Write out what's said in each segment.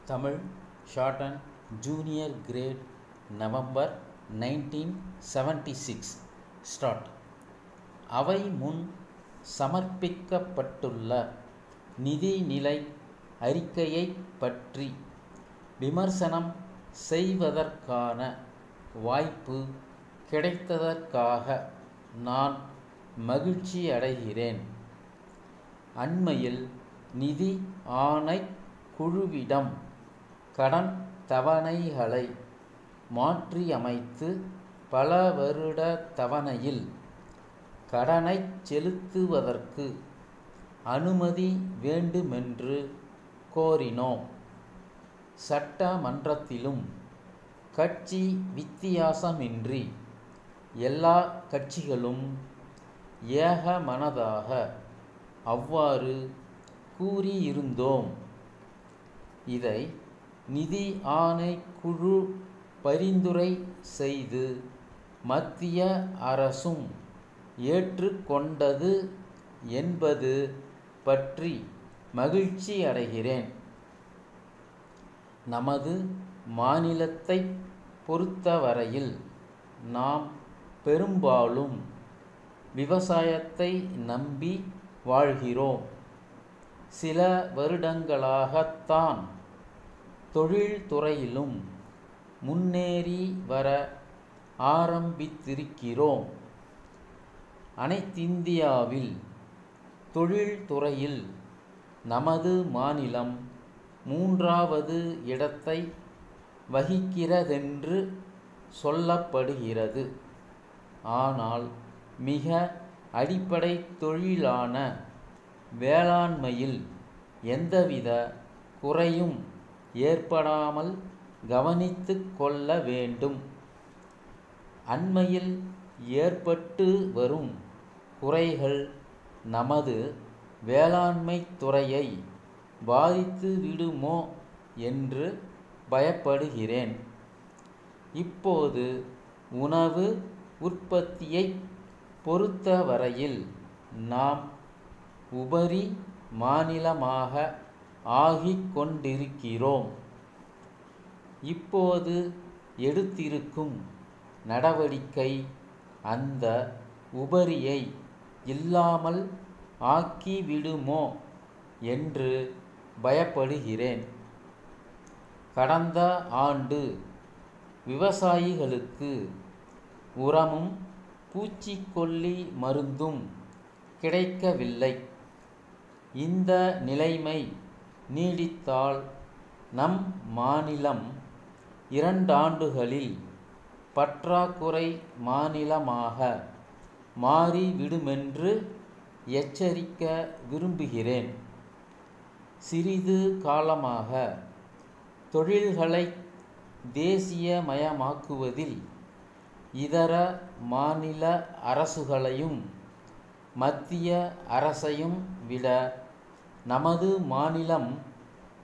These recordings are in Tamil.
Tamil short and junior great November 1976 start. அவை முன் சமர்ப்பிக்கப்பட்டுள்ள நிதிநிலை அறிக்கையை பற்றி விமர்சனம் செய்வதற்கான வாய்ப்பு கிடைத்ததற்காக நான் மகிழ்ச்சி அடைகிறேன். அண்மையில் நிதி ஆணைக் குழுவிடம் கடன் தவணைகளை மாற்றியமைத்து பல வருட தவணையில் கடனைச் செலுத்துவதற்கு அனுமதி வேண்டுமென்று கோரினோம். சட்டமன்றத்திலும் கட்சி வித்தியாசமின்றி எல்லா கட்சிகளும் ஏகமனதாக அவ்வாறு கூறியிருந்தோம். இதை நிதி ஆணைக்குழு பரிந்துரை செய்து மத்திய அரசும் ஏற்றுக்கொண்டது என்பது பற்றி மகிழ்ச்சி அடைகிறேன். நமது மாநிலத்தை பொறுத்தவரையில் நாம் பெரும்பாலும் விவசாயத்தை நம்பி வாழ்கிறோம். சில வருடங்களாகத்தான் தொழில்துறையிலும் முன்னேறி வர ஆரம்பித்திருக்கிறோம். அனைத்திந்தியாவில் தொழில்துறையில் நமது மாநிலம் 3வது இடத்தை வகிக்கிறதென்று சொல்லப்படுகிறது. ஆனால் மிக அடிப்படை தொழிலான வேளாண்மையில் எந்தவித குறையும் ஏற்படாமல் கவனித்து கொள்ள வேண்டும். அண்மையில் ஏற்பட்டு வரும் குறைகள் நமது வேளாண்மை துறையை பாதித்து விடுமோ என்று பயப்படுகிறேன். இப்போது உணவு உற்பத்தியை பொறுத்தவரையில் நாம் உபரி மாநிலமாக ஆகிக் கொண்டிருக்கிறோம். இப்போது எடுத்திருக்கும் நடவடிக்கை அந்த உபரியை இல்லாமல் ஆக்கிவிடுமோ என்று பயப்படுகிறேன். கடந்த ஆண்டு விவசாயிகளுக்கு உரமும் பூச்சிக்கொல்லி மருந்தும் கிடைக்கவில்லை. இந்த நிலைமை நீடித்தால் நம் மாநிலம் 2 ஆண்டுகளில் பற்றாக்குறை மாநிலமாக மாறிவிடுமென்று எச்சரிக்க விரும்புகிறேன். சிறிது காலமாக தொழில்களை தேசியமயமாக்குவதில் இதர மாநில அரசுகளையும் மத்திய அரசையும் விட நமது மாநிலம்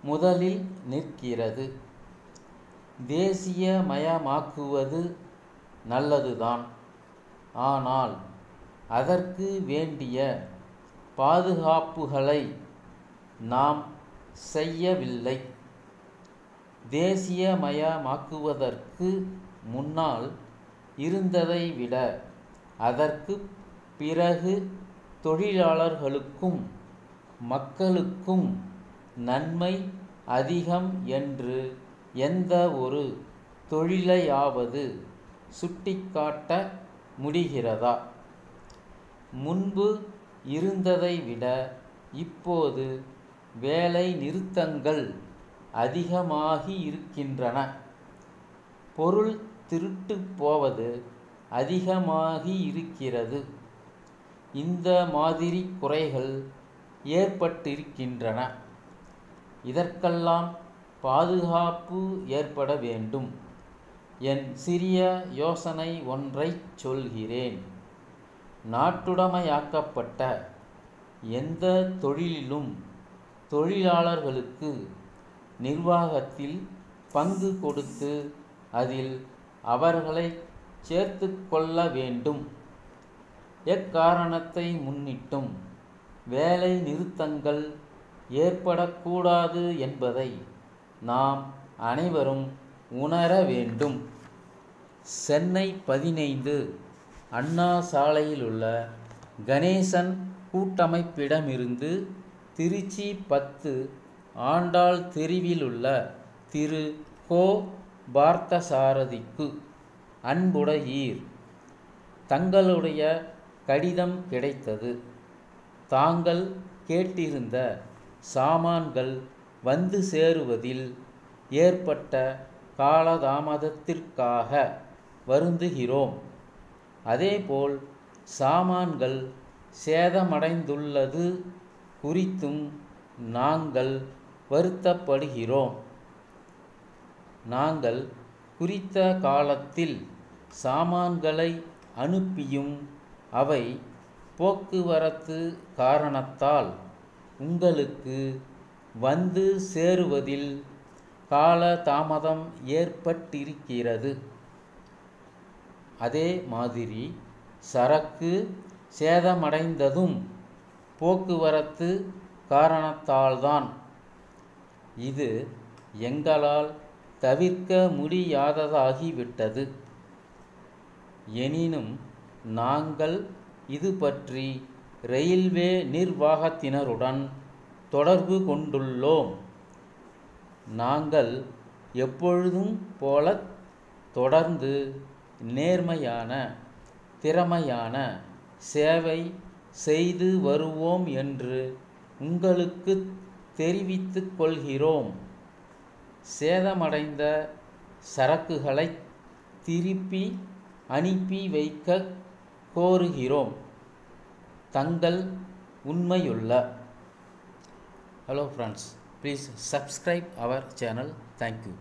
முதலில் நிற்கிறது. தேசியமயமாக்குவது நல்லதுதான். ஆனால் அதற்கு வேண்டிய பாதுகாப்புகளை நாம் செய்யவில்லை. தேசியமயமாக்குவதற்கு முன்னால் இருந்ததை விட அதற்கு பிறகு தொழிலாளர்களுக்கும் மக்களுக்கும் நன்மை அதிகம் என்று எந்த ஒரு தொழிலையாவது சுட்டிக்காட்ட முடிகிறதா? முன்பு இருந்ததை விட இப்போது வேலை நிறுத்தங்கள் அதிகமாகி இருக்கின்றன. பொருள் திருட்டு போவது அதிகமாகி இருக்கிறது. இந்த மாதிரி குறைகள் ஏற்பட்டிருக்கின்றன. இதற்கெல்லாம் பாதுகாப்பு ஏற்பட வேண்டும். என் சிறிய யோசனை ஒன்றை சொல்கிறேன். நாட்டுடைமையாக்கப்பட்ட எந்த தொழிலிலும் தொழிலாளர்களுக்கு நிர்வாகத்தில் பங்கு கொடுத்து அதில் அவர்களை சேர்த்து கொள்ள வேண்டும். எக்காரணத்தை முன்னிட்டும் வேலை நிறுத்தங்கள் ஏற்படக்கூடாது என்பதை நாம் அனைவரும் உணர வேண்டும். சென்னை 15 அண்ணா சாலையில் உள்ள கணேசன் கூட்டமைப்பிடமிருந்து திருச்சி 10 ஆண்டாள் தெருவில் உள்ள திரு கோ பார்த்தசாரதிக்கு அன்புடையீர். தங்களுடைய கடிதம் கிடைத்தது. தாங்கள் கேட்டிருந்த சாமான்கள் வந்து சேருவதில் ஏற்பட்ட காலதாமதத்திற்காக வருந்துகிறோம். அதேபோல் சாமான்கள் சேதமடைந்துள்ளது குறித்தும் நாங்கள் வருத்தப்படுகிறோம். நாங்கள் குறித்த காலத்தில் சாமான்களை அனுப்பியும் அவை போக்குவரத்து காரணத்தால் உங்களுக்கு வந்து சேருவதில் காலதாமதம் ஏற்பட்டிருக்கிறது. அதே மாதிரி சரக்கு சேதமடைந்ததும் போக்குவரத்து காரணத்தால்தான். இது எங்களால் தவிர்க்க முடியாததாகிவிட்டது. எனினும் நாங்கள் இது பற்றி ரயில்வே நிர்வாகத்தினருடன் தொடர்பு கொண்டுள்ளோம். நாங்கள் எப்பொழுதும் போல தொடர்ந்து நேர்மையான திறமையான சேவை செய்து வருவோம் என்று உங்களுக்கு தெரிவித்துக் கொள்கிறோம். சேதமடைந்த சரக்குகளை திருப்பி அனுப்பி வைக்க கோருகிறோம். தங்கள் உண்மையுள்ள. Hello friends, please subscribe our channel. Thank you.